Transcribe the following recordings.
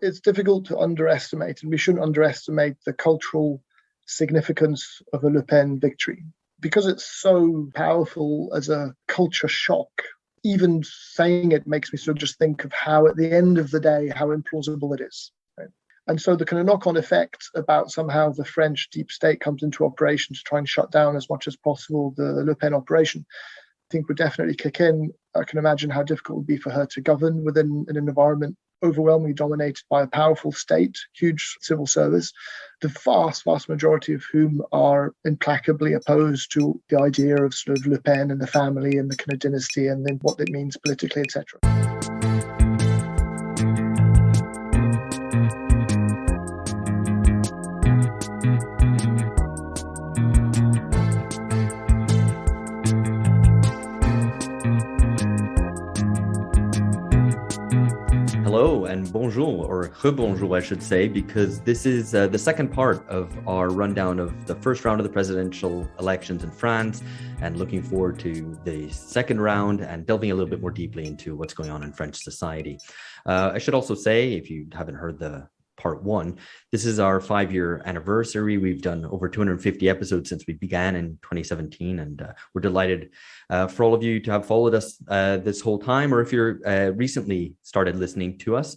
It's difficult to underestimate, and we shouldn't underestimate the cultural significance of a Le Pen victory. Because it's so powerful as a culture shock, even saying it makes me sort of just think of how, at the end of the day, how implausible it is. Right? And so the kind of knock-on effect about somehow the French deep state comes into operation to try and shut down as much as possible the Le Pen operation, I think would definitely kick in. I can imagine how difficult it would be for her to govern within an environment overwhelmingly dominated by a powerful state, huge civil service, the vast majority of whom are implacably opposed to the idea of sort of Le Pen and the family and the kind of dynasty and then what it means politically, etc. Hello and bonjour, or rebonjour, I should say, because this is the second part of our rundown of the first round of the presidential elections in France, and looking forward to the second round and delving a little bit more deeply into what's going on in French society. I should also say, if you haven't heard the part one, this is our 5-year anniversary. We've done over 250 episodes since we began in 2017, and we're delighted for all of you to have followed us this whole time, or if you're recently started listening to us.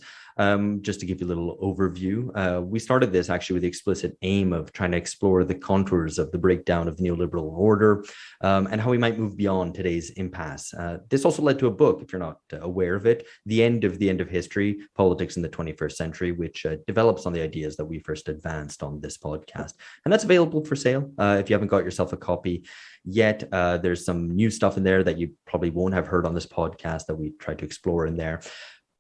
Just to give you a little overview, we started this actually with the explicit aim of trying to explore the contours of the breakdown of the neoliberal order and how we might move beyond today's impasse. This also led to a book, if you're not aware of it, The End of History, Politics in the 21st Century, which develops on the ideas that we first advanced on this podcast. And that's available for sale. If you haven't got yourself a copy yet, there's some new stuff in there that you probably won't have heard on this podcast that we tried to explore in there.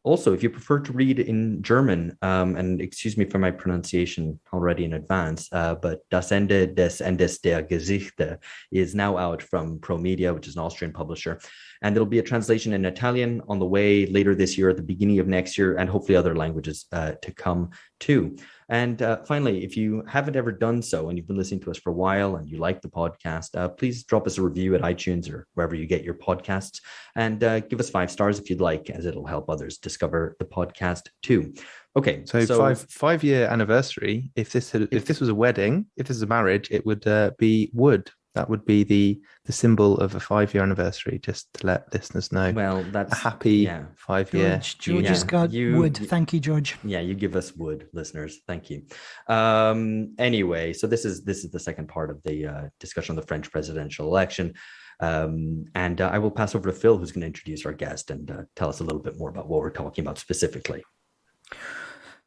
Also, if you prefer to read in German, and excuse me for my pronunciation already in advance, but Das Ende des Endes der Gesichte is now out from Pro Media, which is an Austrian publisher. And there'll be a translation in Italian on the way later this year, at the beginning of next year, and hopefully other languages to come too. And finally, if you haven't ever done so and you've been listening to us for a while and you like the podcast, please drop us a review at iTunes or wherever you get your podcasts, and give us 5 stars if you'd like, as it'll help others discover the podcast too. Okay, so 5-year anniversary. If this was a wedding, if this is a marriage, it would be wood. That would be the symbol of a 5-year anniversary, just to let listeners know. Well, that's a happy 5-year. George has got wood. Thank you, George. Yeah, you give us wood, listeners. Thank you. Anyway, so this is the second part of the discussion on the French presidential election. And I will pass over to Phil, who's going to introduce our guest and tell us a little bit more about what we're talking about specifically.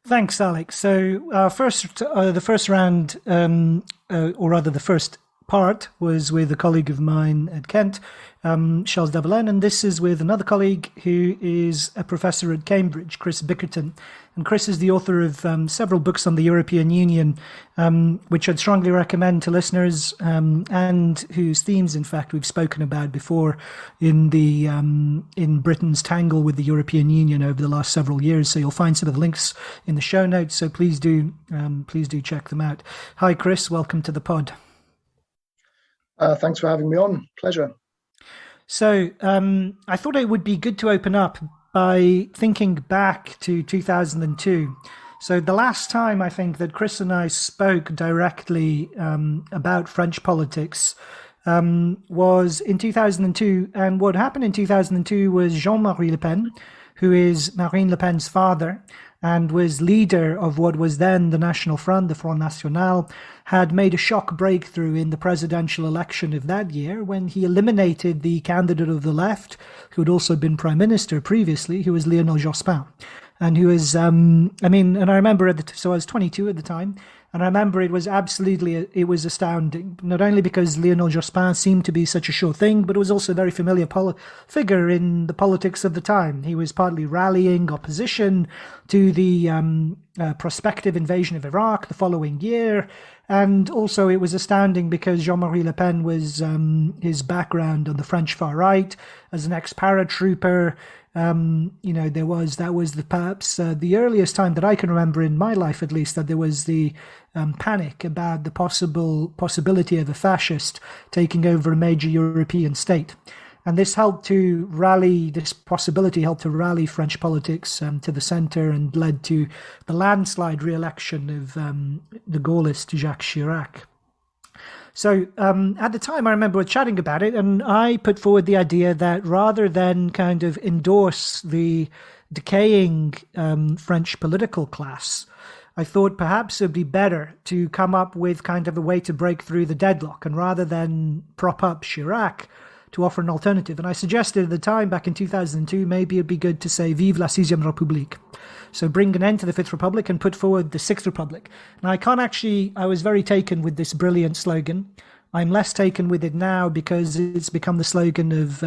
Thanks, Alex. So the first round, or rather the first part, was with a colleague of mine at Kent, Charles Davelaine, and this is with another colleague who is a professor at Cambridge, Chris Bickerton. And Chris is the author of several books on the European Union, which I'd strongly recommend to listeners, and whose themes, in fact, we've spoken about before in Britain's tangle with the European Union over the last several years. So you'll find some of the links in the show notes. So please do check them out. Hi, Chris. Welcome to the pod. Thanks for having me on. Pleasure. So I thought it would be good to open up by thinking back to 2002. So the last time I think that Chris and I spoke directly about French politics was in 2002. And what happened in 2002 was Jean-Marie Le Pen, who is Marine Le Pen's father, and was leader of what was then the National Front, the Front National, had made a shock breakthrough in the presidential election of that year when he eliminated the candidate of the left, who had also been prime minister previously, who was Lionel Jospin. And who was, and I remember so I was 22 at the time, and I remember it was astounding, not only because Lionel Jospin seemed to be such a sure thing, but it was also a very familiar figure in the politics of the time. He was partly rallying opposition to the prospective invasion of Iraq the following year. And also it was astounding because Jean-Marie Le Pen was his background on the French far right as an ex-paratrooper. That was perhaps the earliest time that I can remember in my life, at least, that there was the panic about the possibility of a fascist taking over a major European state. And this possibility helped to rally French politics to the centre and led to the landslide re-election of the Gaullist Jacques Chirac. So at the time, I remember chatting about it, and I put forward the idea that rather than kind of endorse the decaying French political class, I thought perhaps it would be better to come up with kind of a way to break through the deadlock, and rather than prop up Chirac, to offer an alternative. And I suggested at the time, back in 2002, maybe it'd be good to say Vive la 6e République. So bring an end to the Fifth Republic and put forward the Sixth Republic. Now, I was very taken with this brilliant slogan. I'm less taken with it now because it's become the slogan of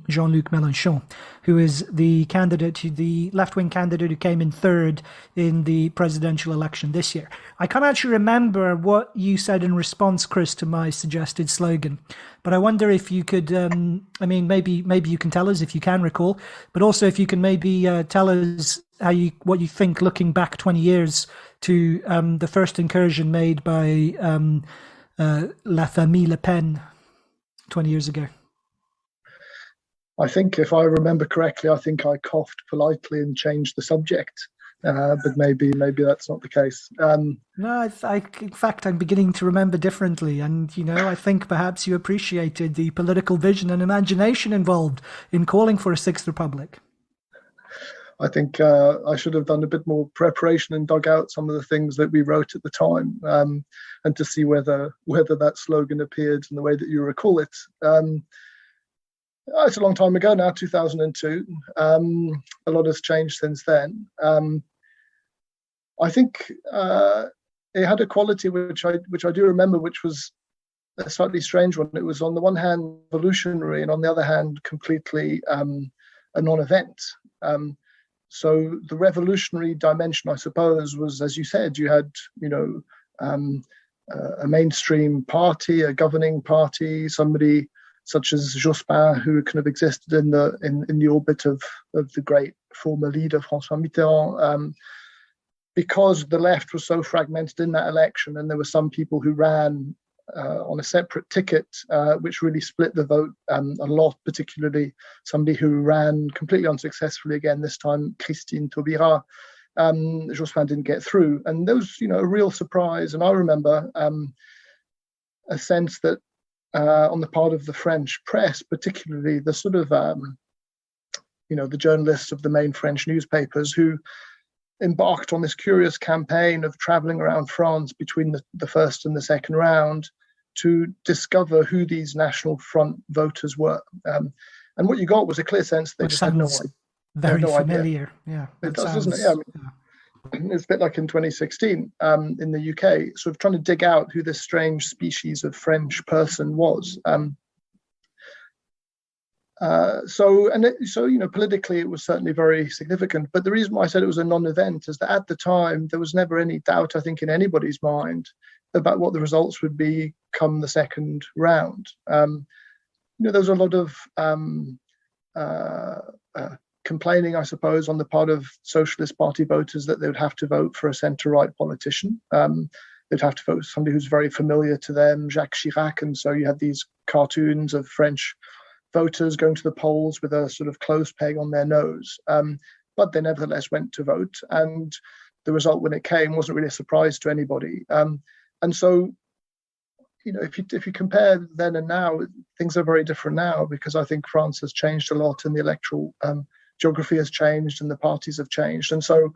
Jean-Luc Mélenchon, who is the left-wing candidate who came in third in the presidential election this year. I can't actually remember what you said in response, Chris, to my suggested slogan, but I wonder if you could, maybe you can tell us if you can recall, but also if you can maybe tell us what you think, looking back 20 years to the first incursion made by La Famille Le Pen 20 years ago. I think, if I remember correctly, I think I coughed politely and changed the subject, but maybe that's not the case. No, in fact, I'm beginning to remember differently, and I think perhaps you appreciated the political vision and imagination involved in calling for a Sixth Republic. I think I should have done a bit more preparation and dug out some of the things that we wrote at the time, and to see whether that slogan appeared in the way that you recall it. It's a long time ago now, 2002. A lot has changed since then. I think it had a quality which I do remember, which was a slightly strange one. It was on the one hand revolutionary, and on the other hand completely a non-event. So the revolutionary dimension, I suppose, was, as you said, you had, a mainstream party, a governing party, somebody such as Jospin, who kind of existed in the orbit of the great former leader François Mitterrand, because the left was so fragmented in that election, and there were some people who ran on a separate ticket, which really split the vote a lot, particularly somebody who ran completely unsuccessfully again, this time Christine Taubira. Jospin didn't get through. And there was, a real surprise. And I remember a sense that on the part of the French press, particularly the sort of, the journalists of the main French newspapers, who embarked on this curious campaign of traveling around France between the first and the second round to discover who these National Front voters were. And what you got was a clear sense they just had no idea. Very familiar. Idea. Yeah. It does, doesn't it? Yeah, it's a bit like in 2016 in the UK, sort of trying to dig out who this strange species of French person was. Politically, it was certainly very significant. But the reason why I said it was a non-event is that at the time, there was never any doubt, I think, in anybody's mind about what the results would be come the second round. There was a lot of complaining, I suppose, on the part of Socialist Party voters that they would have to vote for a centre-right politician. They'd have to vote for somebody who's very familiar to them, Jacques Chirac. And so you had these cartoons of French voters going to the polls with a sort of close peg on their nose. But they nevertheless went to vote. And the result when it came wasn't really a surprise to anybody. And so, if you compare then and now, things are very different now, because I think France has changed a lot and the electoral geography has changed and the parties have changed. And so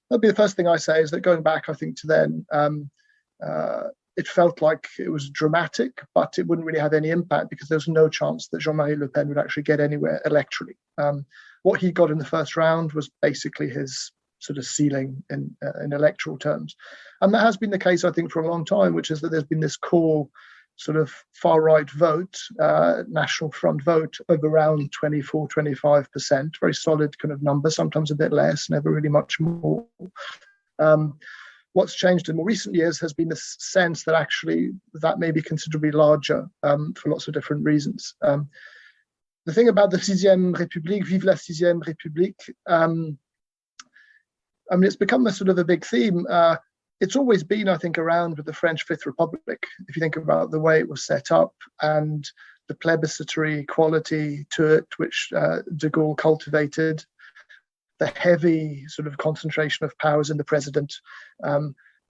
that'd be the first thing I say, is that going back, I think, to then, it felt like it was dramatic, but it wouldn't really have any impact because there was no chance that Jean-Marie Le Pen would actually get anywhere electorally. What he got in the first round was basically his sort of ceiling in electoral terms. And that has been the case, I think, for a long time, which is that there's been this core sort of far-right vote, National Front vote of around 24, 25%, very solid kind of number, sometimes a bit less, never really much more. What's changed in more recent years has been this sense that actually that may be considerably larger for lots of different reasons. The thing about the 6e République, Vive la 6e République, it's become a sort of a big theme. It's always been, I think, around with the French Fifth Republic, if you think about the way it was set up and the plebiscitary quality to it, which de Gaulle cultivated, the heavy sort of concentration of powers in the president,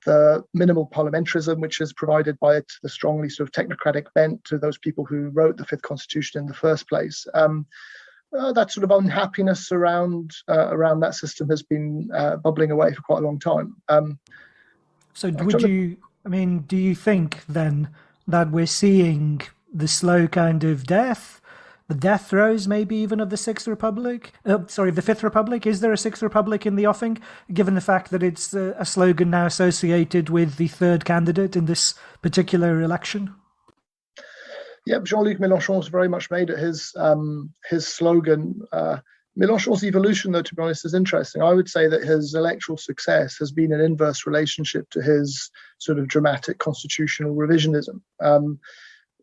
the minimal parliamentarism, which is provided by it, the strongly sort of technocratic bent to those people who wrote the Fifth Constitution in the first place. That sort of unhappiness around that system has been bubbling away for quite a long time. So do you think then that we're seeing the slow kind of death, the death throes maybe even of the Sixth Republic? The Fifth Republic? Is there a Sixth Republic in the offing, given the fact that it's a slogan now associated with the third candidate in this particular election? Yeah, Jean-Luc Mélenchon's very much made it his slogan. Mélenchon's evolution, though, to be honest, is interesting. I would say that his electoral success has been an inverse relationship to his sort of dramatic constitutional revisionism.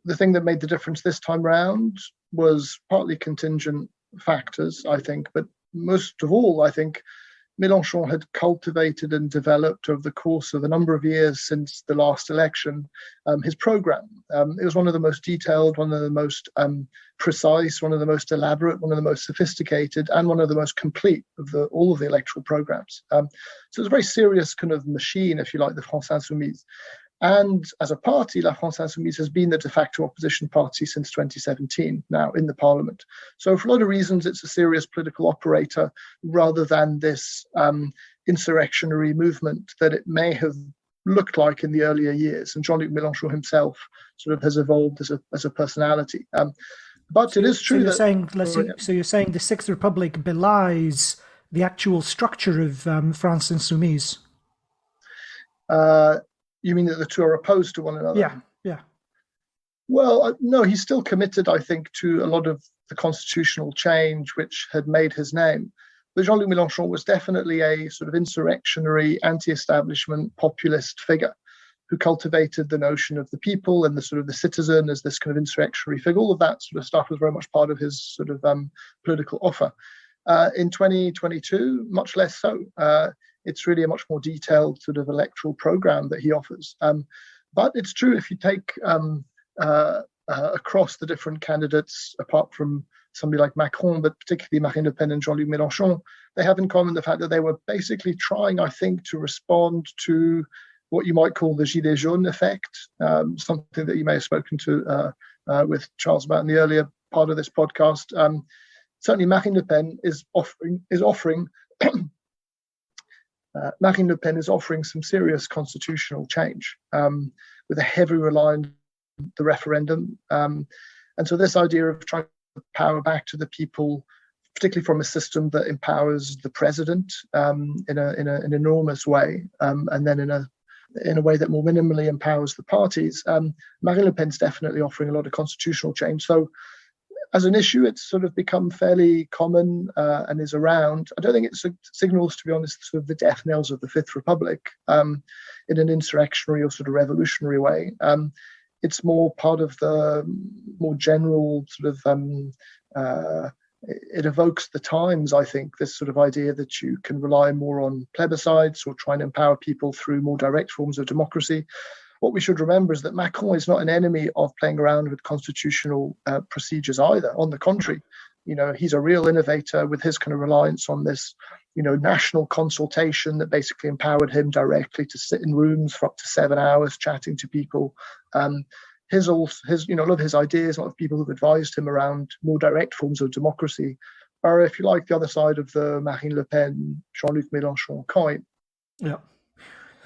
The thing that made the difference this time round was partly contingent factors, I think, but most of all, I think Mélenchon had cultivated and developed over the course of a number of years since the last election his program. It was one of the most detailed, one of the most precise, one of the most elaborate, one of the most sophisticated, and one of the most complete of all of the electoral programs. So it's a very serious kind of machine, if you like, the France Insoumise. And as a party, La France Insoumise has been the de facto opposition party since 2017, now in the parliament. So for a lot of reasons, it's a serious political operator rather than this insurrectionary movement that it may have looked like in the earlier years. And Jean-Luc Mélenchon himself sort of has evolved as a personality. But it is true you're saying the Sixth Republic belies the actual structure of France Insoumise? You mean that the two are opposed to one another? Yeah. Well, no, he's still committed, I think, to a lot of the constitutional change which had made his name. But Jean-Luc Mélenchon was definitely a sort of insurrectionary, anti-establishment, populist figure who cultivated the notion of the people and the sort of the citizen as this kind of insurrectionary figure. All of that sort of stuff was very much part of his sort of political offer. In 2022, much less so. It's really a much more detailed sort of electoral program that he offers. But it's true, if you take across the different candidates, apart from somebody like Macron, but particularly Marine Le Pen and Jean-Luc Mélenchon, they have in common the fact that they were basically trying, I think, to respond to what you might call the Gilets jaunes effect, something that you may have spoken to with Charles about in the earlier part of this podcast. Certainly Marine Le Pen is offering Marine Le Pen is offering some serious constitutional change with a heavy reliance on the referendum. And so this idea of trying to power back to the people, particularly from a system that empowers the president in an enormous way, and then in a way that more minimally empowers the parties, Marine Le Pen's definitely offering a lot of constitutional change. So as an issue, it's sort of become fairly common and is around. I don't think it signals, to be honest, sort of the death knells of the Fifth Republic in an insurrectionary or sort of revolutionary way. It's more part of the more general sort of, it evokes the times, I think, this sort of idea that you can rely more on plebiscites or try and empower people through more direct forms of democracy. What we should remember is that Macron is not an enemy of playing around with constitutional procedures either. On the contrary, he's a real innovator with his kind of reliance on this, national consultation that basically empowered him directly to sit in rooms for up to 7 hours chatting to people. A lot of his ideas, a lot of people who've advised him around more direct forms of democracy are, if you like, the other side of the Marine Le Pen, Jean-Luc Mélenchon coin. Yeah.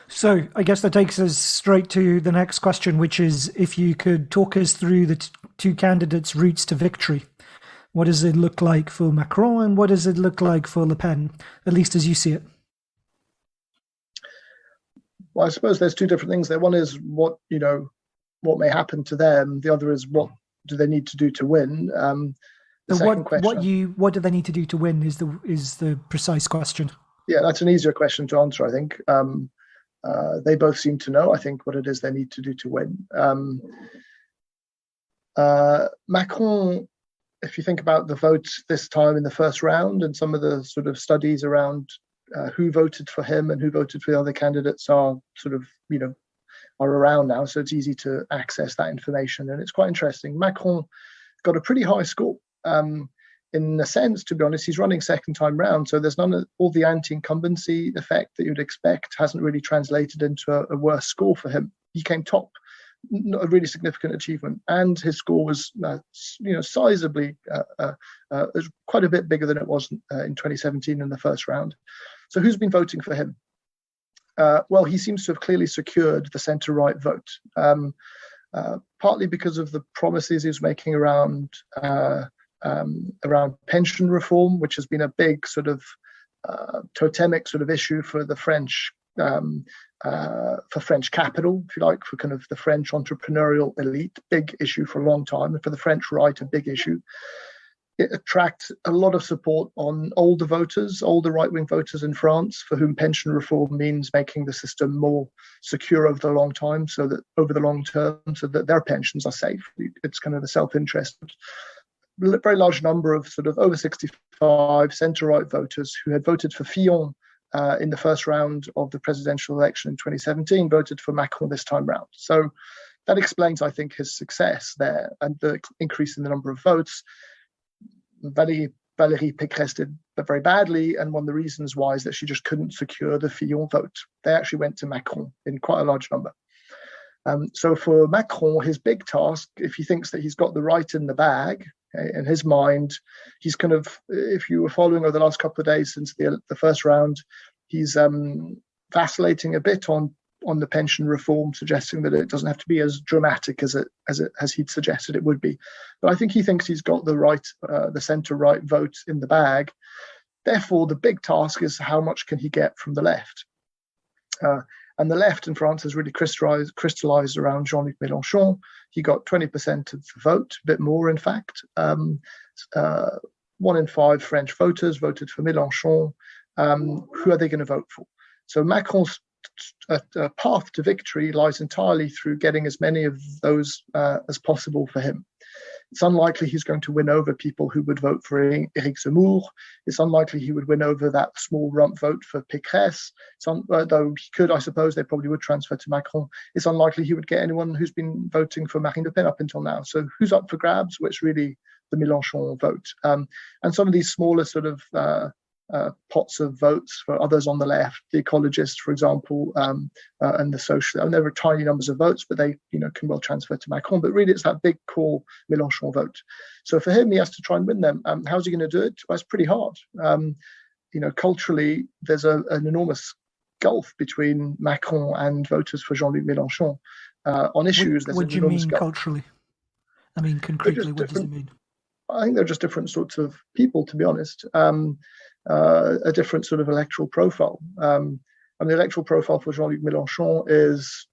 So I guess that takes us straight to the next question, which is if you could talk us through the two candidates' routes to victory. What does it look like for Macron and what does it look like for Le Pen, at least as you see it? Well, I suppose there's two different things there. One is what may happen to them. The other is what do they need to do to win. What do they need to do to win is the precise question. Yeah, that's an easier question to answer, I think. They both seem to know, I think, what it is they need to do to win. Macron, if you think about the votes this time in the first round and some of the sort of studies around who voted for him and who voted for the other candidates are sort of, are around now. So it's easy to access that information. And it's quite interesting. Macron got a pretty high score. In a sense, to be honest, he's running second time round, so there's none of all the anti-incumbency effect that you'd expect hasn't really translated into a worse score for him. He came top, a really significant achievement, and his score was, sizably, quite a bit bigger than it was in 2017 in the first round. So who's been voting for him? Well, he seems to have clearly secured the centre-right vote, partly because of the promises he was making around pension reform, which has been a big sort of totemic sort of issue for the French, for French capital, if you like, for kind of the French entrepreneurial elite, big issue for a long time, and for the French right, a big issue. It attracts a lot of support on older voters, older right-wing voters in France, for whom pension reform means making the system more secure over the long time, so that their pensions are safe. It's kind of a self-interest. Very large number of sort of over 65 centre-right voters who had voted for Fillon in the first round of the presidential election in 2017 voted for Macron this time round. So that explains, I think, his success there and the increase in the number of votes. Valérie Pécresse did very badly, and one of the reasons why is that she just couldn't secure the Fillon vote. They actually went to Macron in quite a large number. So for Macron, his big task, if he thinks that he's got the right in the bag, in his mind, he's kind of, if you were following over the last couple of days since the first round, he's vacillating a bit on the pension reform, suggesting that it doesn't have to be as dramatic as he'd suggested it would be. But I think he thinks he's got the right, the centre-right vote in the bag. Therefore, the big task is how much can he get from the left? And the left in France has really crystallized around Jean-Luc Mélenchon. He got 20% of the vote, a bit more, in fact. 1 in 5 French voters voted for Mélenchon. Who are they going to vote for? So Macron's path to victory lies entirely through getting as many of those as possible for him. It's unlikely he's going to win over people who would vote for Éric Zemmour. It's unlikely he would win over that small rump vote for Pécresse. Though he could, I suppose, they probably would transfer to Macron. It's unlikely he would get anyone who's been voting for Marine Le Pen up until now. So who's up for grabs? Well, it's really the Mélenchon vote. And some of these smaller sort of pots of votes for others on the left, the ecologists, for example, and the socialists. And there are tiny numbers of votes, but they, can well transfer to Macron. But really, it's that big core Mélenchon vote. So for him, he has to try and win them. How's he going to do it? Well, it's pretty hard. Culturally, there's an enormous gulf between Macron and voters for Jean-Luc Mélenchon on issues. What do you mean culturally? I mean, concretely, what does it mean? I think they're just different sorts of people, to be honest. A different sort of electoral profile. And the electoral profile for Jean-Luc Mélenchon is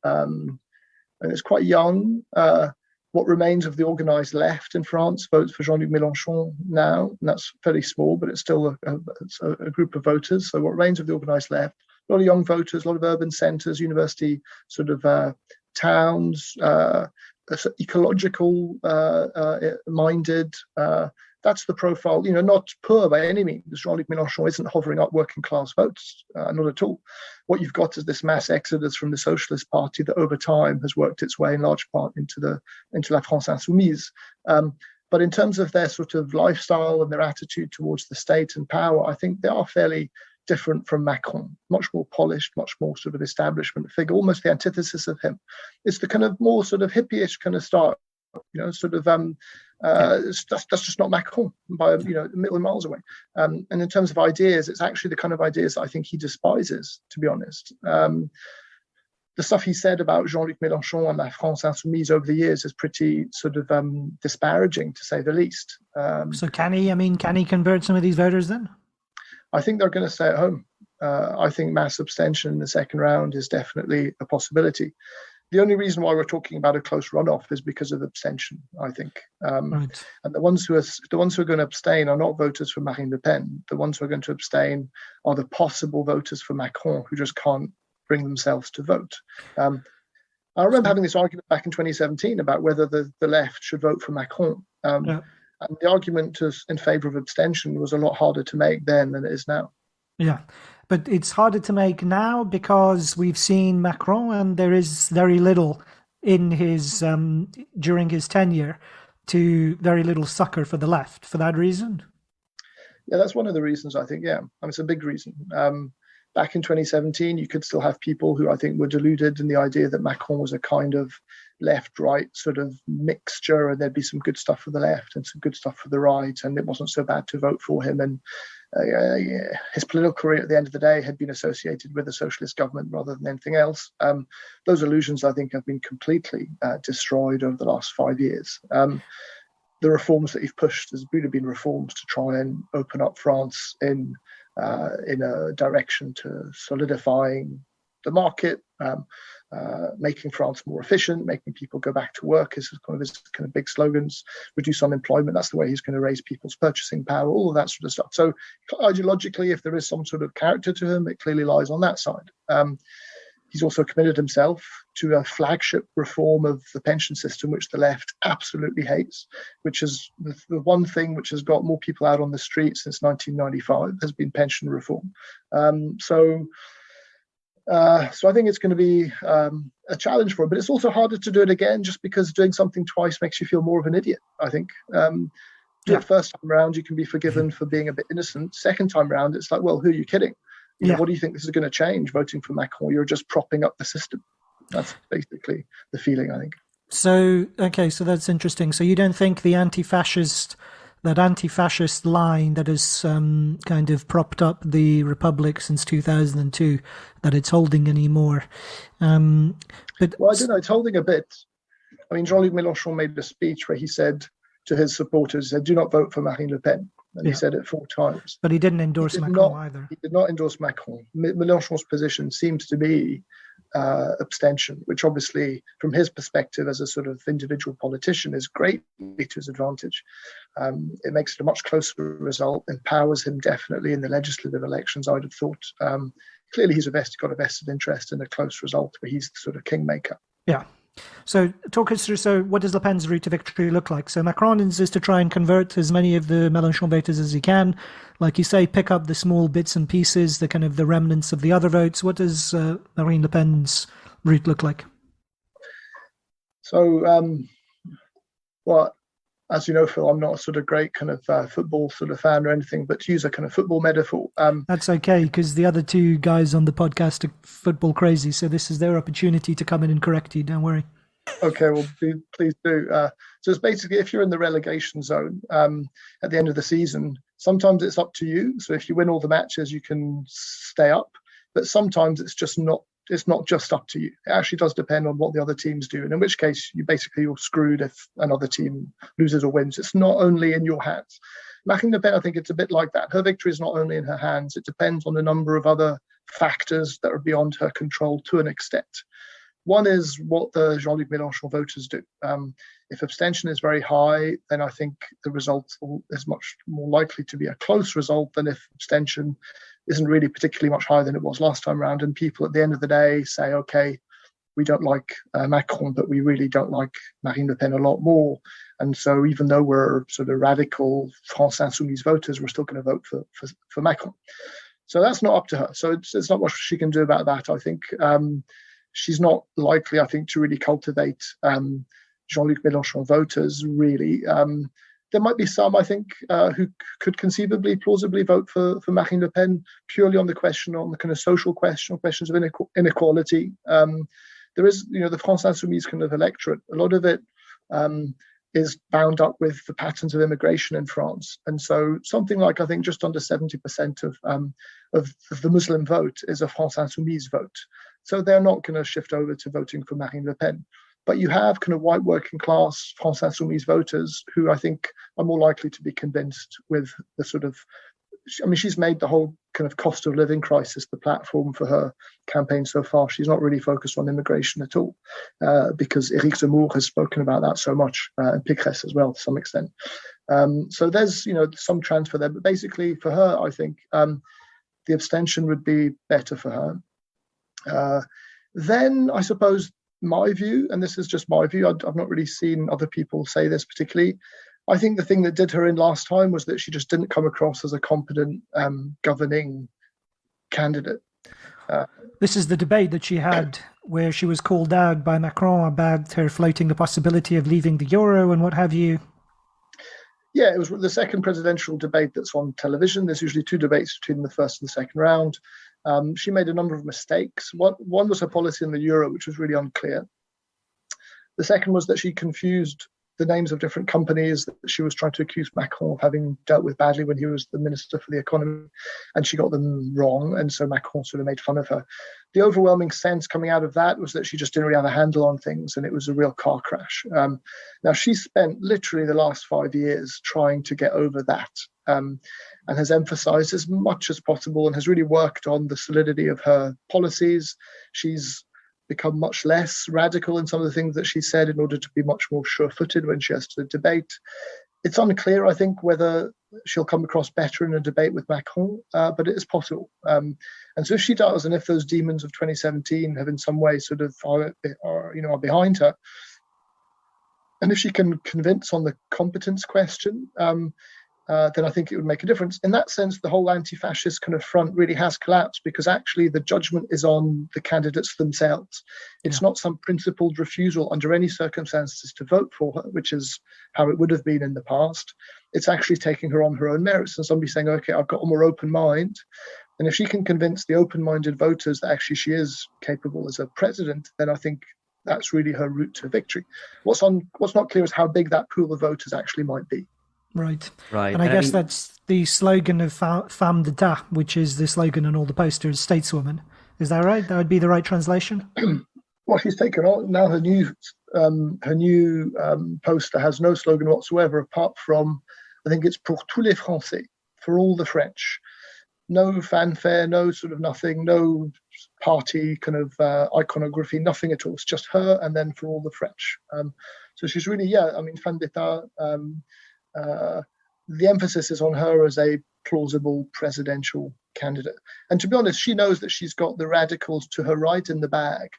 it's quite young. What remains of the organised left in France votes for Jean-Luc Mélenchon now, and that's fairly small, but it's still a group of voters. So what remains of the organised left, a lot of young voters, a lot of urban centres, university sort of towns, ecological minded. That's the profile, not poor by any means. Jean-Luc Mélenchon isn't hovering up working class votes, not at all. What you've got is this mass exodus from the Socialist Party that over time has worked its way in large part into La France Insoumise. But in terms of their sort of lifestyle and their attitude towards the state and power, I think they are fairly different from Macron, much more polished, much more sort of establishment figure, almost the antithesis of him. It's the kind of more sort of hippie-ish kind of style, that's just not Macron by a million miles away. And in terms of ideas, it's actually the kind of ideas that I think he despises, to be honest. The stuff he said about Jean-Luc Mélenchon and La France Insoumise over the years is pretty sort of disparaging, to say the least. So can he convert some of these voters then? I think they're going to stay at home. I think mass abstention in the second round is definitely a possibility. The only reason why we're talking about a close runoff is because of abstention, I think. Right. And the ones who are going to abstain are not voters for Marine Le Pen. The ones who are going to abstain are the possible voters for Macron who just can't bring themselves to vote. I remember having this argument back in 2017 about whether the left should vote for Macron. And the argument in favour of abstention was a lot harder to make then than it is now. Yeah, but it's harder to make now because we've seen Macron and there is very little in his during his tenure to very little succor for the left for that reason? Yeah, that's one of the reasons, I think. Yeah, it's a big reason. Back in 2017, you could still have people who I think were deluded in the idea that Macron was a kind of left-right sort of mixture, and there'd be some good stuff for the left and some good stuff for the right, and it wasn't so bad to vote for him. And his political career at the end of the day had been associated with a socialist government rather than anything else. Those illusions, I think, have been completely destroyed over the last 5 years. The reforms that he's pushed has really been reforms to try and open up France in a direction to solidifying the market, making France more efficient, making people go back to work is one of his kind of big slogans. Reduce unemployment, that's the way he's going to raise people's purchasing power, all of that sort of stuff. So ideologically, if there is some sort of character to him, it clearly lies on that side. He's also committed himself to a flagship reform of the pension system, which the left absolutely hates, which is the one thing which has got more people out on the street since 1995 has been pension reform. So I think it's going to be a challenge for him, but it's also harder to do it again just because doing something twice makes you feel more of an idiot, I think. Do it first time around, you can be forgiven for being a bit innocent. Second time around, it's like, well, who are you kidding? You know, what do you think this is going to change voting for Macron? You're just propping up the system. That's basically the feeling, I think. So that's interesting. So you don't think the anti-fascist line that has kind of propped up the Republic since 2002, that it's holding anymore? Well, I don't know. It's holding a bit. I mean, Jean-Luc Mélenchon made a speech where he said to his supporters, he said, do not vote for Marine Le Pen. And he said it 4 times. But he didn't endorse Macron either. He did not endorse Macron. Mélenchon's position seems to be abstention, which obviously, from his perspective as a sort of individual politician, is greatly to his advantage. It makes it a much closer result, empowers him definitely in the legislative elections, I'd have thought. Clearly, he's got a vested interest in a close result where he's the sort of kingmaker. Yeah. So talk us through, so what does Le Pen's route to victory look like? So Macron's is to try and convert as many of the Mélenchon voters as he can. Like you say, pick up the small bits and pieces, the kind of the remnants of the other votes. What does Marine Le Pen's route look like? So, well, as you know, Phil, I'm not a sort of great kind of football sort of fan or anything, but to use a kind of football metaphor. That's okay, because the other 2 guys on the podcast are football crazy, so this is their opportunity to come in and correct you. Don't worry. Okay, well, please do. So it's basically, if you're in the relegation zone at the end of the season, sometimes it's up to you. So if you win all the matches, you can stay up. But sometimes it's not just up to you. It actually does depend on what the other teams do, and in which case you're screwed if another team loses or wins. It's not only in your hands. Marine Le Pen, I think it's a bit like that. Her victory is not only in her hands. It depends on a number of other factors that are beyond her control to an extent. One is what the Jean-Luc Mélenchon voters do. If abstention is very high, then I think the result is much more likely to be a close result than if abstention isn't really particularly much higher than it was last time around. And people at the end of the day say, okay, we don't like Macron, but we really don't like Marine Le Pen a lot more. And so even though we're sort of radical France Insoumise voters, we're still going to vote for Macron. So that's not up to her. So it's not much she can do about that, I think. She's not likely, I think, to really cultivate Jean-Luc Mélenchon voters, really. There might be some, I think, who could conceivably, plausibly vote for Marine Le Pen purely on the kind of social questions of inequality. There is, the France Insoumise kind of electorate. A lot of it is bound up with the patterns of immigration in France. And so something like, I think, just under 70% of the Muslim vote is a France Insoumise vote. So they're not going to shift over to voting for Marine Le Pen. But you have kind of white working class France Insoumise voters who I think are more likely to be convinced with the sort of, she's made the whole kind of cost of living crisis the platform for her campaign so far. She's not really focused on immigration at all because Éric Zemmour has spoken about that so much, and Pécresse as well to some extent. So there's, some transfer there. But basically for her, I think the abstention would be better for her. Then I suppose my view, and this is just my view, I've not really seen other people say this particularly, I think the thing that did her in last time was that she just didn't come across as a competent governing candidate. This is the debate that she had where she was called out by Macron about her floating the possibility of leaving the euro and what have you. Yeah, it was the second presidential debate that's on television. There's usually two debates between the first and the second round. She made a number of mistakes. One was her policy on the euro, which was really unclear. The second was that she confused the names of different companies that she was trying to accuse Macron of having dealt with badly when he was the Minister for the Economy, and she got them wrong, and so Macron sort of made fun of her. The overwhelming sense coming out of that was that she just didn't really have a handle on things, and it was a real car crash. Now, she spent literally the last 5 years trying to get over that, and has emphasized as much as possible and has really worked on the solidity of her policies. She's become much less radical in some of the things that she said in order to be much more sure-footed when she has to debate. It's unclear, I think, whether she'll come across better in a debate with Macron, but it is possible. And so if she does, and if those demons of 2017 have in some way sort of are behind her, and if she can convince on the competence question, then I think it would make a difference. In that sense, the whole anti-fascist kind of front really has collapsed because actually the judgment is on the candidates themselves. It's not some principled refusal under any circumstances to vote for her, which is how it would have been in the past. It's actually taking her on her own merits and somebody saying, okay, I've got a more open mind. And if she can convince the open-minded voters that actually she is capable as a president, then I think that's really her route to victory. What's not clear is how big that pool of voters actually might be. Right. And I guess that's the slogan of Femme d'État, which is the slogan on all the posters, stateswoman. Is that right? That would be the right translation? Well, she's taken on now her new poster has no slogan whatsoever apart from, I think it's pour tous les Français, for all the French. No fanfare, no sort of nothing, no party kind of iconography, nothing at all. It's just her and then for all the French. So she's really, Femme d'État. The emphasis is on her as a plausible presidential candidate. And to be honest, she knows that she's got the radicals to her right in the bag.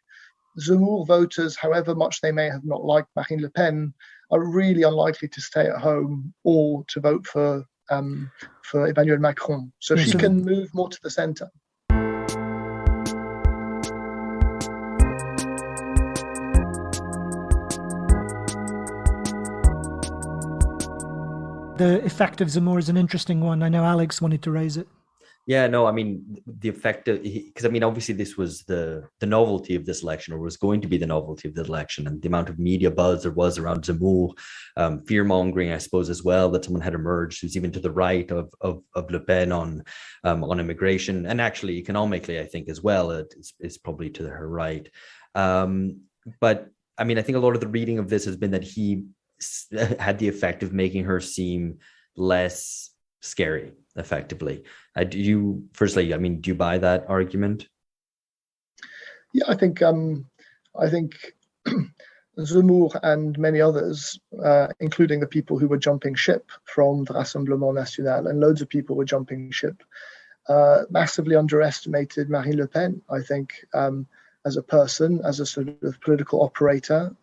Zemmour voters, however much they may have not liked Marine Le Pen, are really unlikely to stay at home or to vote for Emmanuel Macron. So she can move more to the centre. The effect of Zemmour is an interesting one. I know Alex wanted to raise it. Yeah, no, I mean, the effect of, because I mean, obviously this was the novelty of this election, or was going to be the novelty of the election, and the amount of media buzz there was around Zemmour, fear-mongering, I suppose, as well, that someone had emerged who's even to the right of Le Pen on immigration, and actually economically, I think as well, it's probably to her right. But I mean, I think a lot of the reading of this has been that he had the effect of making her seem less scary, effectively. Do you buy that argument? Yeah, I think Zemmour and many others, including the people who were jumping ship from the Rassemblement National, and loads of people were jumping ship, massively underestimated Marine Le Pen, I think, as a person, as a sort of political operator.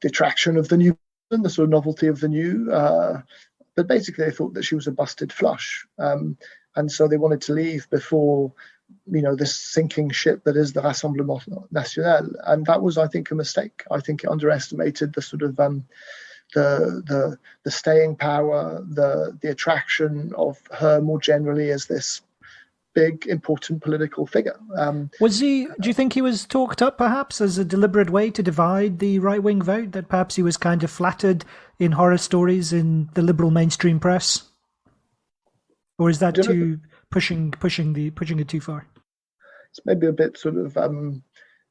The attraction of the new, the sort of novelty of the new, but basically they thought that she was a busted flush, and so they wanted to leave before, this sinking ship that is the Rassemblement National, and that was, I think, a mistake. I think it underestimated the sort of the staying power, the attraction of her more generally as this big, important political figure. Was he? Do you think he was talked up, perhaps, as a deliberate way to divide the right-wing vote? That perhaps he was kind of flattered in horror stories in the liberal mainstream press, or is that too pushing it too far? It's maybe a bit sort of.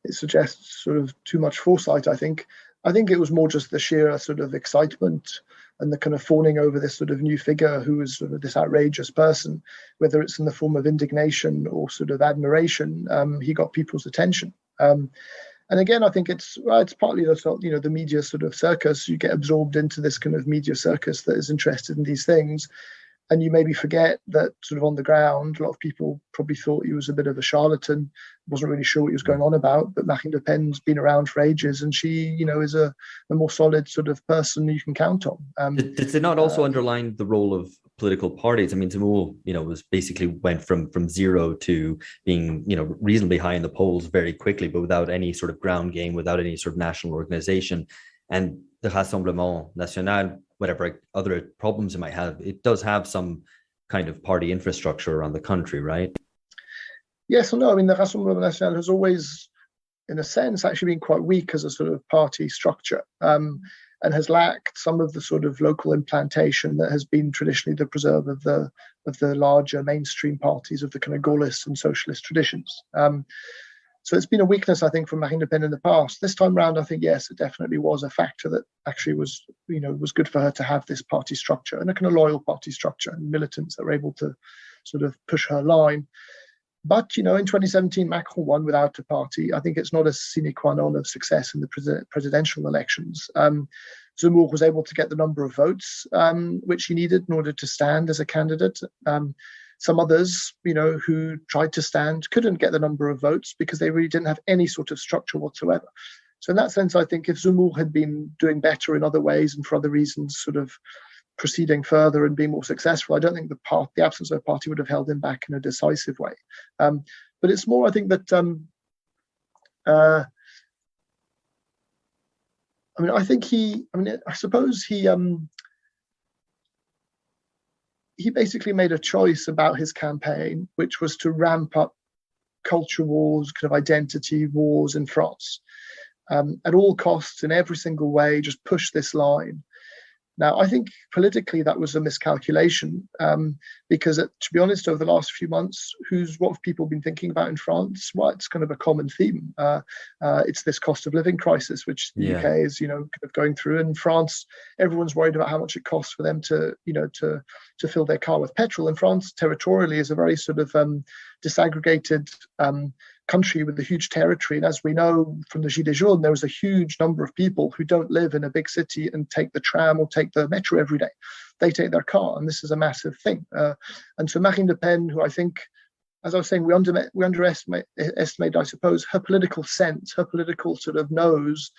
It suggests sort of too much foresight. I think it was more just the sheer sort of excitement and the kind of fawning over this sort of new figure who is sort of this outrageous person, whether it's in the form of indignation or sort of admiration. He got people's attention. And again, I think it's partly the media sort of circus. You get absorbed into this kind of media circus that is interested in these things. And you maybe forget that sort of on the ground, a lot of people probably thought he was a bit of a charlatan, wasn't really sure what he was going on about. But Marine Le Pen's been around for ages, and she, is a more solid sort of person you can count on. Does it not also underline the role of political parties? I mean, Zemmour, was basically went from zero to being, reasonably high in the polls very quickly, but without any sort of ground game, without any sort of national organization. And the Rassemblement National whatever other problems it might have, it does have some kind of party infrastructure around the country, right? Yes or no? I mean, the Rassemblement National has always, in a sense, actually been quite weak as a sort of party structure, and has lacked some of the sort of local implantation that has been traditionally the preserve of the larger mainstream parties of the kind of Gaullist and socialist traditions. So it's been a weakness, I think, for Marine Le Pen in the past. This time round, I think, yes, it definitely was a factor that actually was good for her to have this party structure and a kind of loyal party structure and militants that were able to sort of push her line. But, in 2017, Macron won without a party. I think it's not a sine qua non of success in the presidential elections. Zemmour was able to get the number of votes which he needed in order to stand as a candidate. Some others, who tried to stand couldn't get the number of votes because they really didn't have any sort of structure whatsoever. So in that sense, I think if Zemmour had been doing better in other ways and for other reasons, sort of proceeding further and being more successful, I don't think the absence of a party would have held him back in a decisive way. But it's more, I think, that I suppose he basically made a choice about his campaign, which was to ramp up culture wars, kind of identity wars in France. At all costs, in every single way, just push this line. Now, I think politically that was a miscalculation because, to be honest, over the last few months, what have people been thinking about in France? Well, it's kind of a common theme. It's this cost of living crisis, which the UK is, kind of going through. In France, everyone's worried about how much it costs for them to fill their car with petrol. And France, territorially, is a very sort of disaggregated country with a huge territory. And as we know from the Gilets jaunes, there was a huge number of people who don't live in a big city and take the tram or take the metro every day. They take their car, and this is a massive thing. And so Marine Le Pen, who I think, as I was saying, we underestimate, I suppose, her political sense, her political sort of nose,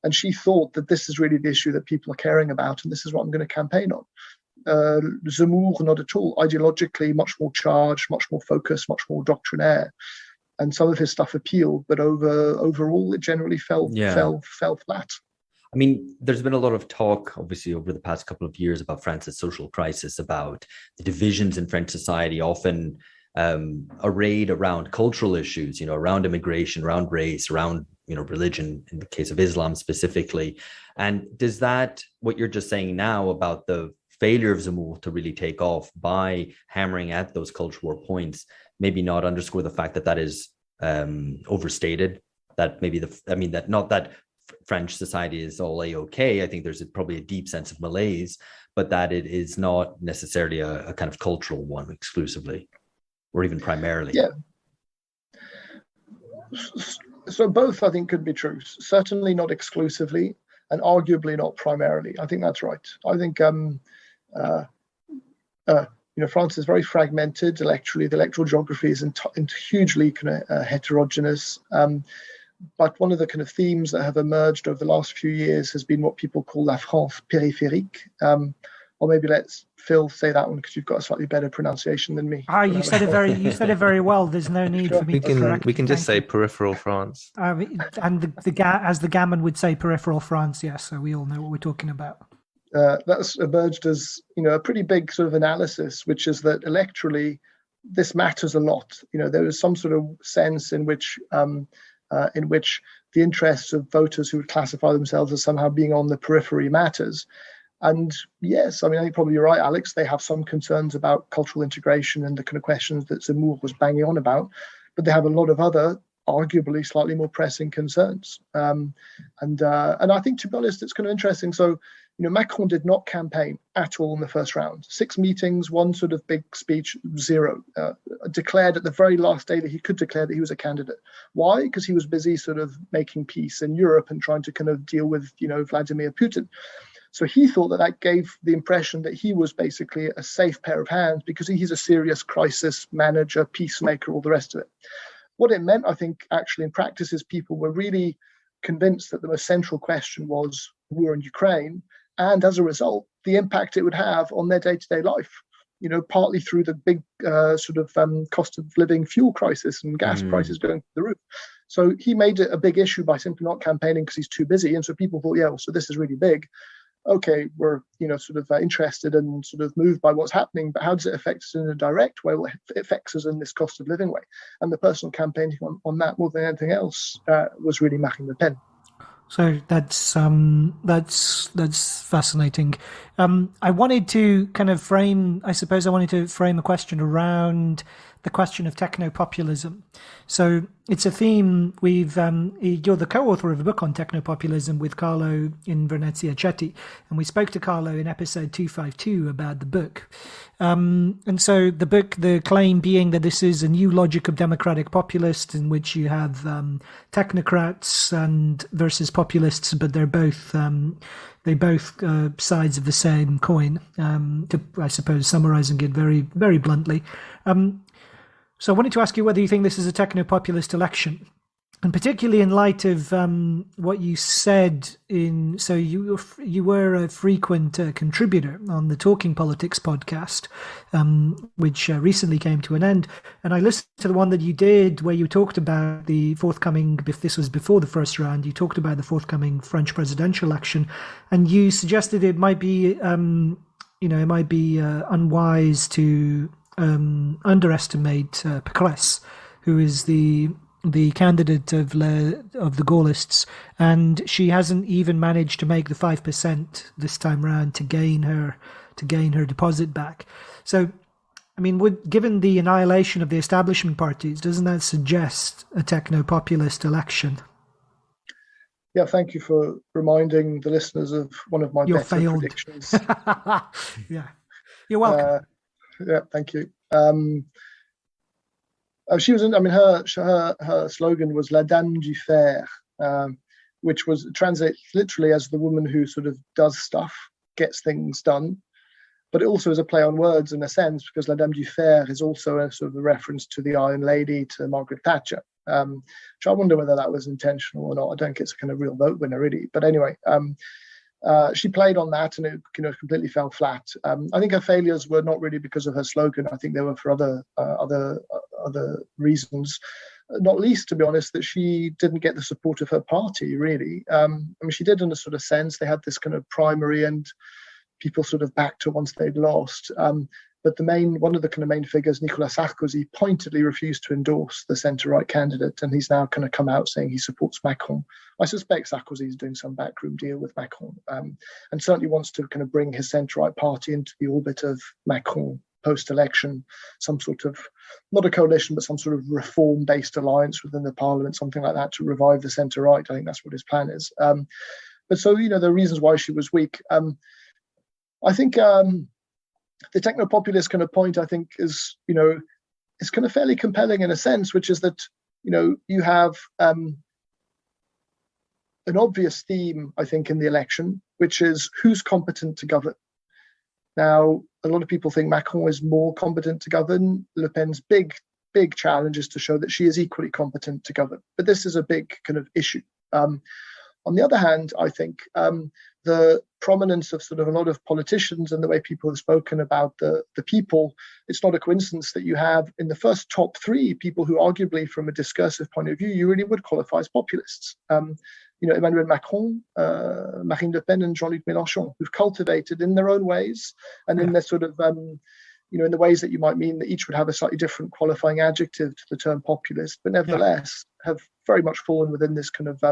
and she thought that this is really the issue that people are caring about, and this is what I'm going to campaign on. Zemmour, not at all. Ideologically, much more charged, much more focused, much more doctrinaire. And some of his stuff appealed, but overall, it generally fell flat. I mean, there's been a lot of talk, obviously, over the past couple of years about France's social crisis, about the divisions in French society, often arrayed around cultural issues, around immigration, around race, around, religion, in the case of Islam specifically. And does that, what you're just saying now about the failure of Zemmour to really take off by hammering at those cultural points, maybe not underscore the fact that is overstated, that maybe not that French society is all A-okay. I think there's probably a deep sense of malaise, but that it is not necessarily a kind of cultural one exclusively, or even primarily. Yeah. So both, I think, could be true. Certainly not exclusively, and arguably not primarily. I think that's right. I think France is very fragmented electorally. The electoral geography is hugely kind of heterogeneous. But one of the kind of themes that have emerged over the last few years has been what people call la France périphérique. Or maybe let's Phil say that one because you've got a slightly better pronunciation than me. You said it very well. There's no need for me to correct. We can just say peripheral France. And as the gammon would say, peripheral France. Yes, so we all know what we're talking about. That's emerged as a pretty big sort of analysis, which is that electorally this matters a lot. There is some sort of sense in which the interests of voters who would classify themselves as somehow being on the periphery matters. And yes, I think probably you're right, Alex. They have some concerns about cultural integration and the kind of questions that Zemmour was banging on about, but they have a lot of other, arguably slightly more pressing concerns. And I think, to be honest, it's kind of interesting. So, Macron did not campaign at all in the first round. 6 meetings, one sort of big speech, 0. Declared at the very last day that he could declare that he was a candidate. Why? Because he was busy sort of making peace in Europe and trying to kind of deal with, Vladimir Putin. So he thought that gave the impression that he was basically a safe pair of hands because he's a serious crisis manager, peacemaker, all the rest of it. What it meant, I think, actually in practice is people were really convinced that the most central question was war in Ukraine. And as a result, the impact it would have on their day-to-day life, partly through the big cost of living fuel crisis and gas prices going through the roof. So he made it a big issue by simply not campaigning because he's too busy. And so people thought, so this is really big. okay, we're sort of interested and sort of moved by what's happening, but how does it affect us in a direct way? Well, it affects us in this cost of living way. And the person campaigning on that more than anything else was really Marine Le Pen. So that's fascinating. I wanted to kind of frame a question around the question of technopopulism. So it's a theme you're the co-author of a book on technopopulism with Carlo in Venezia Cetti, and we spoke to Carlo in episode 252 about the book. And so the book, the claim being that this is a new logic of democratic populists in which you have technocrats and versus populists, but they're both sides of the same coin, to, I suppose, summarizing it very, very bluntly. So I wanted to ask you whether you think this is a techno-populist election, and particularly in light of what you said so you were a frequent contributor on the Talking Politics podcast, which recently came to an end. And I listened to the one that you did where you talked about the forthcoming, if this was before the first round, you talked about the forthcoming French presidential election, and you suggested it might be, unwise to underestimate Pécresse, who is the candidate of the Gaullists, and she hasn't even managed to make the 5% this time round to gain her deposit back. So, I mean, given the annihilation of the establishment parties, doesn't that suggest a techno-populist election? Yeah, thank you for reminding the listeners of one of my better predictions. Yeah, you're welcome. Yeah, thank you. She was her slogan was La Dame du Fer, which translates literally as the woman who sort of does stuff, gets things done. But it also is a play on words in a sense, because La Dame du Fer is also a sort of a reference to the Iron Lady, to Margaret Thatcher. Which I wonder whether that was intentional or not. I don't think it's a kind of real vote winner, really. But anyway, she played on that, and it completely fell flat. I think her failures were not really because of her slogan. I think they were for other reasons, not least, to be honest, that she didn't get the support of her party, really. She did in a sort of sense. They had this kind of primary, and people sort of backed her once they'd lost. But one of the kind of main figures, Nicolas Sarkozy, pointedly refused to endorse the centre-right candidate, and he's now kind of come out saying he supports Macron. I suspect Sarkozy is doing some backroom deal with Macron, and certainly wants to kind of bring his centre-right party into the orbit of Macron post-election, some sort of, not a coalition, but some sort of reform-based alliance within the parliament, something like that, to revive the centre-right. I think that's what his plan is. But so, there are reasons why she was weak. I think the techno-populist kind of point, I think, is kind of fairly compelling in a sense, which is that, you have an obvious theme, I think, in the election, which is who's competent to govern. Now, a lot of people think Macron is more competent to govern. Le Pen's big challenge is to show that she is equally competent to govern. But this is a big kind of issue. On the other hand, I think the prominence of sort of a lot of politicians and the way people have spoken about the people, it's not a coincidence that you have in the first top three people who arguably from a discursive point of view, you really would qualify as populists. Emmanuel Macron, Marine Le Pen and Jean-Luc Mélenchon, who've cultivated in their own ways and in their sort of, in the ways that you might mean that each would have a slightly different qualifying adjective to the term populist, but nevertheless have very much fallen within this kind of,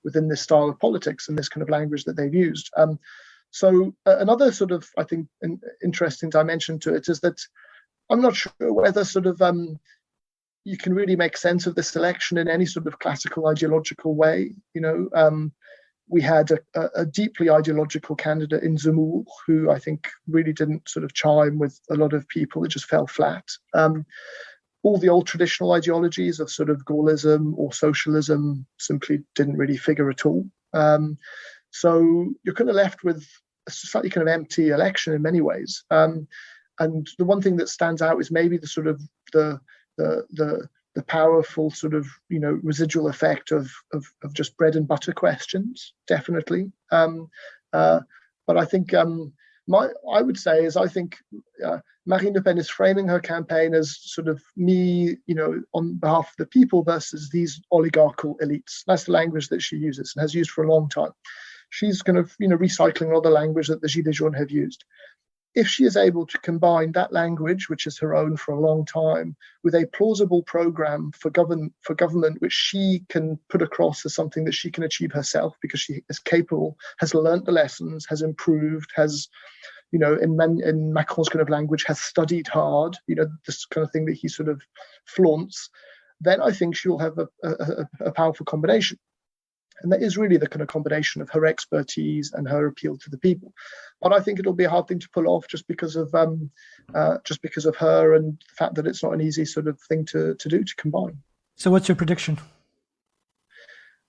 within this style of politics and this kind of language that they've used. So another sort of, I think, an interesting dimension to it is that I'm not sure whether sort of you can really make sense of this election in any sort of classical ideological way. We had a deeply ideological candidate in Zemmour, who I think really didn't sort of chime with a lot of people. It just fell flat. All the old traditional ideologies of sort of Gaullism or socialism simply didn't really figure at all. So you're kind of left with a slightly kind of empty election in many ways. And the one thing that stands out is maybe the sort of the powerful sort of residual effect of just bread and butter questions, definitely. But I think I would say I think Marine Le Pen is framing her campaign as sort of me, on behalf of the people versus these oligarchical elites. That's the language that she uses and has used for a long time. she's kind of, recycling all the language that the Gilets jaunes have used. If she is able to combine that language, which is her own for a long time, with a plausible program for government, which she can put across as something that she can achieve herself because she is capable, has learnt the lessons, has improved, has, in Macron's kind of language, has studied hard, this kind of thing that he sort of flaunts, then I think she will have a powerful combination. And that is really the kind of combination of her expertise and her appeal to the people. But I think it'll be a hard thing to pull off just because of her and the fact that it's not an easy sort of thing to do, to combine. So what's your prediction?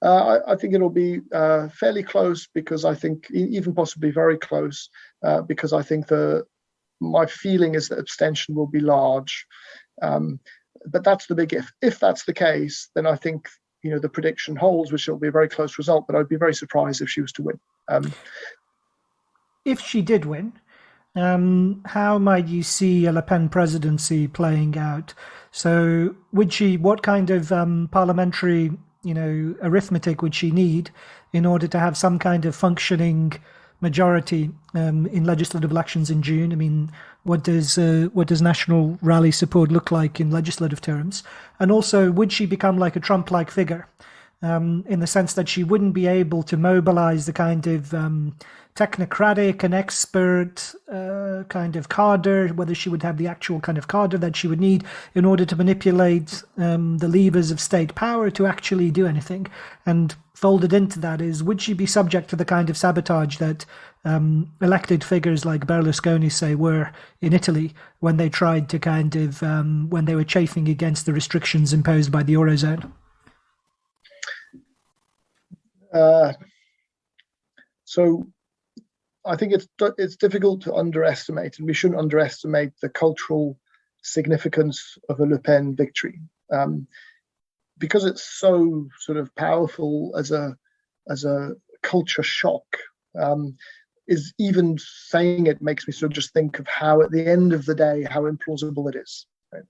I think it'll be fairly close, because I think even possibly very close, because I think my feeling is that abstention will be large. But that's the big if. If that's the case, then I think the prediction holds, which will be a very close result, but I'd be very surprised if she was to win. If she did win, how might you see a Le Pen presidency playing out? So what kind of parliamentary, arithmetic would she need in order to have some kind of functioning majority in legislative elections in June? I mean, what does national rally support look like in legislative terms? And also, would she become like a Trump-like figure in the sense that she wouldn't be able to mobilize the kind of technocratic and expert kind of cadre, whether she would have the actual kind of cadre that she would need in order to manipulate the levers of state power to actually do anything? And folded into that is, would she be subject to the kind of sabotage that elected figures like Berlusconi, say, were in Italy when they tried to kind of, when they were chafing against the restrictions imposed by the Eurozone? So I think it's difficult to underestimate, and we shouldn't underestimate the cultural significance of a Le Pen victory, because it's so sort of powerful as a culture shock. Is even saying it makes me sort of just think of how, at the end of the day, how implausible it is. Right?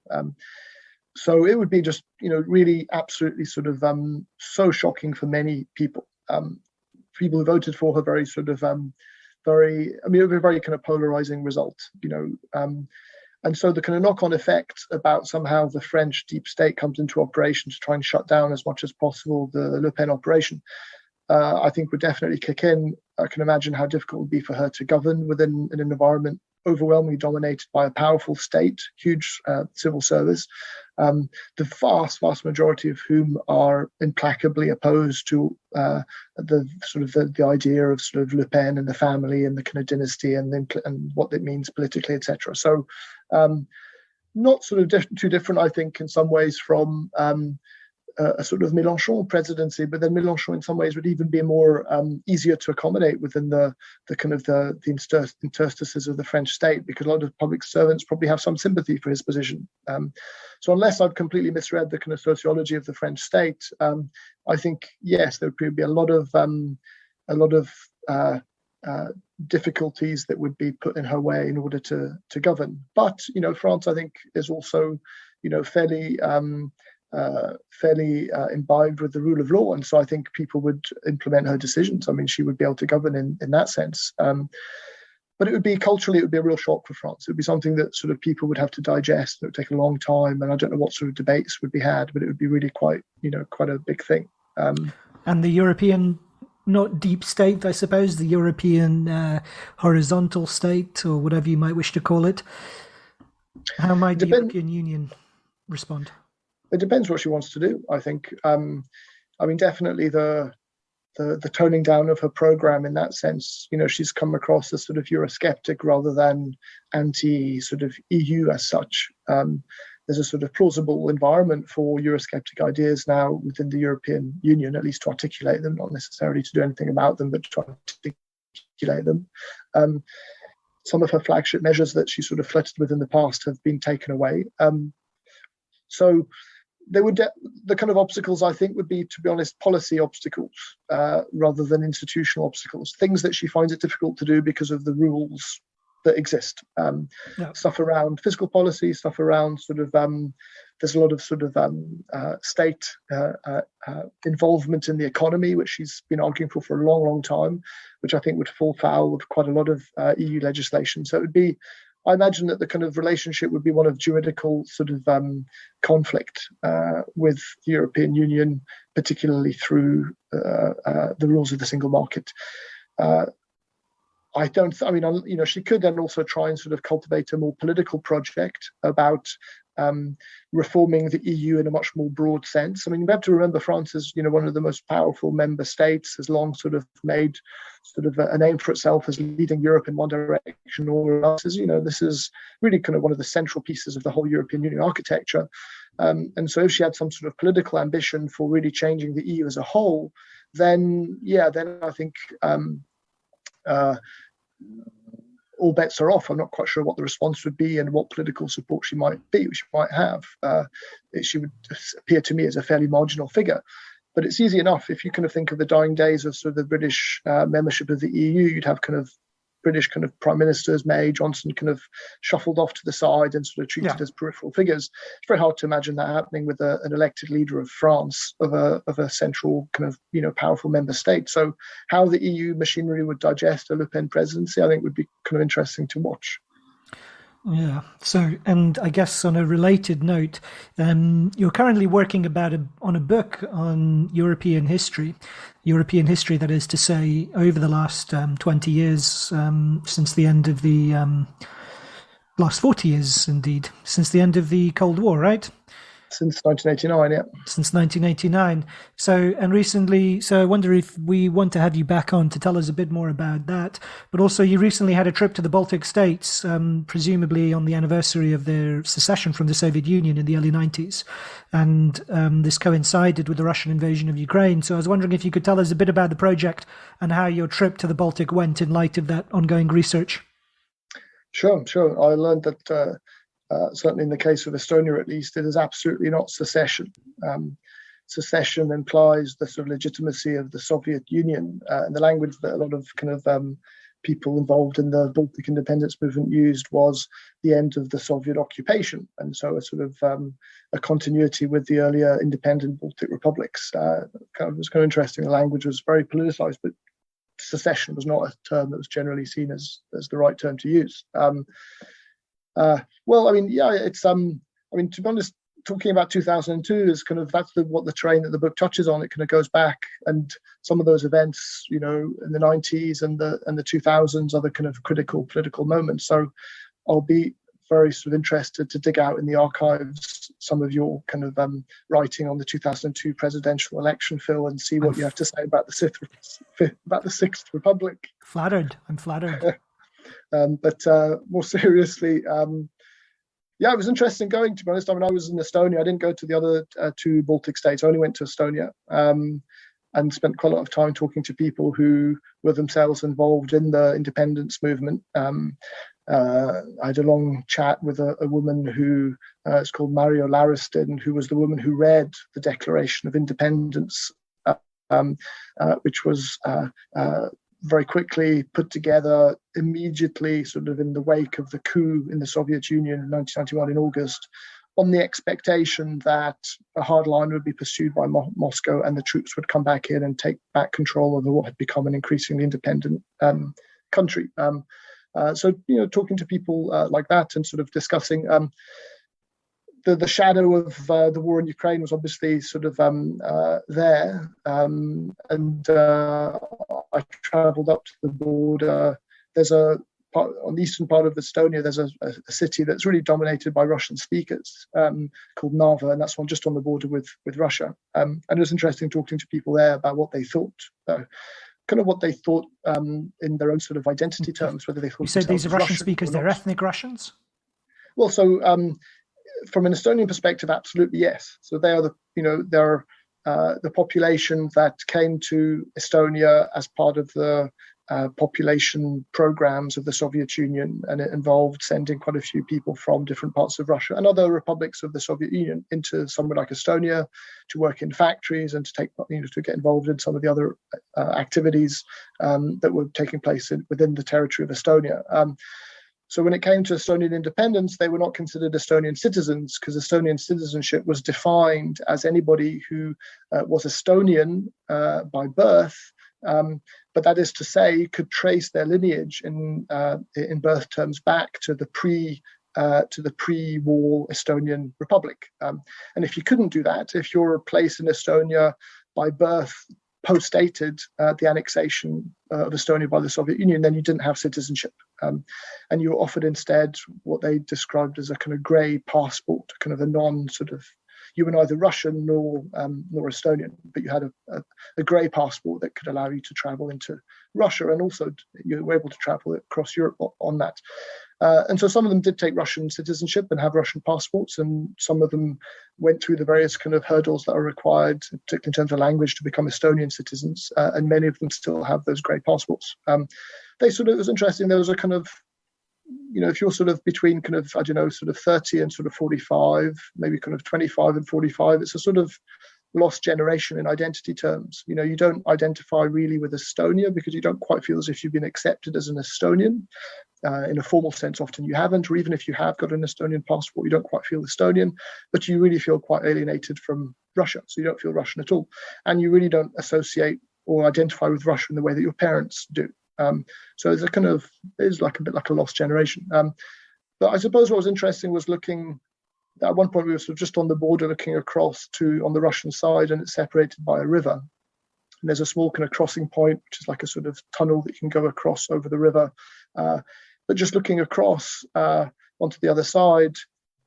So it would be just, really absolutely sort of so shocking for many people. People who voted for her, very sort of it would be a very kind of polarizing result, and so the kind of knock-on effect about somehow the French deep state comes into operation to try and shut down as much as possible the Le Pen operation, I think would definitely kick in. I can imagine how difficult it would be for her to govern within an environment overwhelmingly dominated by a powerful state, huge civil service, the vast majority of whom are implacably opposed to the idea of sort of Le Pen and the family and the kind of dynasty and what it means politically, etc. So not sort of too different, I think, in some ways from a sort of Mélenchon presidency, but then Mélenchon in some ways would even be more easier to accommodate within the interstices of the French state, because a lot of public servants probably have some sympathy for his position. So unless I've completely misread the kind of sociology of the French state, I think, yes, there would be a lot of difficulties that would be put in her way in order to govern. But France, I think, is also fairly imbibed with the rule of law, and so I think people would implement her decisions. I mean, she would be able to govern in that sense. But it would be a real shock for France. It would be something that sort of people would have to digest. It would take a long time, and I don't know what sort of debates would be had, but it would be really quite a big thing. And the European, not deep state, I suppose, the European horizontal state, or whatever you might wish to call it. How might the European Union respond? It depends what she wants to do, I think. Definitely the toning down of her program in that sense, she's come across as sort of Eurosceptic rather than anti sort of EU as such. There's a sort of plausible environment for Eurosceptic ideas now within the European Union, at least to articulate them, not necessarily to do anything about them, but to articulate them. Some of her flagship measures that she sort of flirted with in the past have been taken away. So they would the kind of obstacles, I think, would be, to be honest, policy obstacles rather than institutional obstacles, things that she finds it difficult to do because of the rules that exist. Stuff around fiscal policy, stuff around sort of There's a lot of sort of state involvement in the economy, which she's been arguing for a long, long time, which I think would fall foul of quite a lot of EU legislation. So it would be, I imagine that the kind of relationship would be one of juridical sort of conflict with the European Union, particularly through the rules of the single market. She could then also try and sort of cultivate a more political project about reforming the EU in a much more broad sense. I mean, you have to remember France is, one of the most powerful member states, has long sort of made sort of a name for itself as leading Europe in one direction or else. This is really kind of one of the central pieces of the whole European Union architecture. And so if she had some sort of political ambition for really changing the EU as a whole, then I think all bets are off. I'm not quite sure what the response would be and what political support she might have. She would appear to me as a fairly marginal figure. But it's easy enough. If you kind of think of the dying days of sort of the British membership of the EU, you'd have kind of British kind of prime ministers, May, Johnson, kind of shuffled off to the side and sort of treated as peripheral figures. It's very hard to imagine that happening with an elected leader of France, of a central kind of powerful member state. So how the EU machinery would digest a Le Pen presidency, I think, would be kind of interesting to watch. Yeah. So, and I guess on a related note, you're currently working on a book on European history, that is to say, over the last 20 years, since the end of the last 40 years, indeed, since the end of the Cold War, right? Since 1989, yeah. Since 1989. So I wonder if we want to have you back on to tell us a bit more about that. But also, you recently had a trip to the Baltic states, presumably on the anniversary of their secession from the Soviet Union in the early 90s. And this coincided with the Russian invasion of Ukraine. So I was wondering if you could tell us a bit about the project and how your trip to the Baltic went in light of that ongoing research. Sure. I learned that certainly in the case of Estonia, at least, it is absolutely not secession. Secession implies the sort of legitimacy of the Soviet Union, and the language that a lot of kind of people involved in the Baltic independence movement used was the end of the Soviet occupation, and so a sort of a continuity with the earlier independent Baltic republics. It was kind of interesting. The language was very politicized, but secession was not a term that was generally seen as the right term to use. To be honest, talking about 2002 is kind of what the terrain that the book touches on. It kind of goes back, and some of those events, in the 90s and the 2000s are the kind of critical political moments. So I'll be very sort of interested to dig out in the archives some of your kind of writing on the 2002 presidential election, Phil, and see what you have to say about the Sixth Republic. I'm flattered. But more seriously, it was interesting going, to be honest. I mean, I was in Estonia. I didn't go to the other two Baltic states. I only went to Estonia and spent quite a lot of time talking to people who were themselves involved in the independence movement. I had a long chat with a woman who is called Mario Laristin, who was the woman who read the Declaration of Independence, which was very quickly put together immediately, sort of in the wake of the coup in the Soviet Union in 1991 in August, on the expectation that a hard line would be pursued by Moscow and the troops would come back in and take back control of what had become an increasingly independent country. So, talking to people like that and sort of discussing the shadow of the war in Ukraine was obviously sort of there. I travelled up to the border. There's on the eastern part of Estonia, there's a city that's really dominated by Russian speakers called Narva, and that's just on the border with Russia. And it was interesting talking to people there about what they thought. Kind of what they thought in their own sort of identity terms, whether they thought. You said these are Russian speakers, they're ethnic Russians? Well, so from an Estonian perspective, absolutely yes. So they are the population that came to Estonia as part of the population programs of the Soviet Union, and it involved sending quite a few people from different parts of Russia and other republics of the Soviet Union into somewhere like Estonia to work in factories and to get involved in some of the other activities that were taking place within the territory of Estonia. So when it came to Estonian independence, they were not considered Estonian citizens because Estonian citizenship was defined as anybody who was Estonian by birth, but that is to say, could trace their lineage in birth terms back to the pre-war Estonian Republic. And if you couldn't do that, if you're placed in Estonia by birth post-dated the annexation of Estonia by the Soviet Union, then you didn't have citizenship. And you were offered instead what they described as a kind of grey passport, kind of a non-sort of, you were neither Russian nor Estonian, but you had a grey passport that could allow you to travel into Russia, and also you were able to travel across Europe on that. And so some of them did take Russian citizenship and have Russian passports, and some of them went through the various kind of hurdles that are required, particularly in terms of language, to become Estonian citizens, and many of them still have those grey passports. It was interesting, there was a kind of, if you're sort of between kind of, 30 and sort of 45, maybe kind of 25 and 45, it's a sort of lost generation in identity terms. You don't identify really with Estonia because you don't quite feel as if you've been accepted as an Estonian. In a formal sense, often you haven't, or even if you have got an Estonian passport, you don't quite feel Estonian, but you really feel quite alienated from Russia. So you don't feel Russian at all. And you really don't associate or identify with Russia in the way that your parents do. So it's like a bit like a lost generation. But I suppose what was interesting was looking, at one point we were sort of just on the border looking across on the Russian side, and it's separated by a river. And there's a small kind of crossing point, which is like a sort of tunnel that you can go across over the river. But just looking across onto the other side,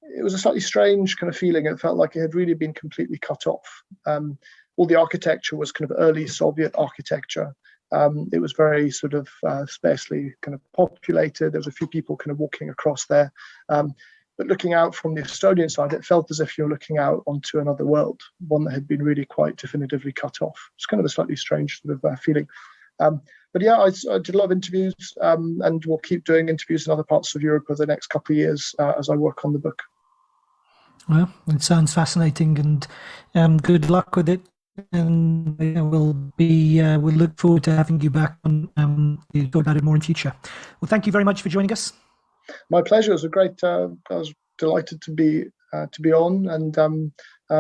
it was a slightly strange kind of feeling. It felt like it had really been completely cut off. All the architecture was kind of early Soviet architecture. It was very sort of sparsely kind of populated. There was a few people kind of walking across there. But looking out from the Estonian side, it felt as if you're looking out onto another world, one that had been really quite definitively cut off. It's kind of a slightly strange sort of feeling. But yeah, I did a lot of interviews, and we'll keep doing interviews in other parts of Europe over the next couple of years as I work on the book. Well, it sounds fascinating, and good luck with it. And we'll look forward to having you back on to talk about it more in future. Well, thank you very much for joining us. My pleasure. It was a great. I was delighted to be on, and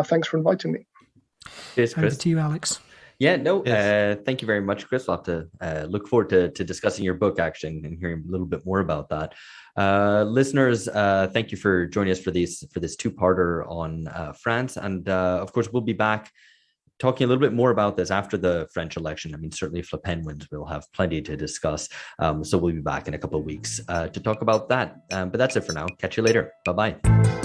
thanks for inviting me. Cheers, Chris. Over to you, Alex. Yeah, no, thank you very much, Chris. We'll have to look forward to discussing your book, actually, and hearing a little bit more about that. Listeners, thank you for joining us for this two-parter on France. And of course, we'll be back talking a little bit more about this after the French election. I mean, certainly if Le Pen wins, we'll have plenty to discuss. So we'll be back in a couple of weeks to talk about that. But that's it for now. Catch you later. Bye-bye.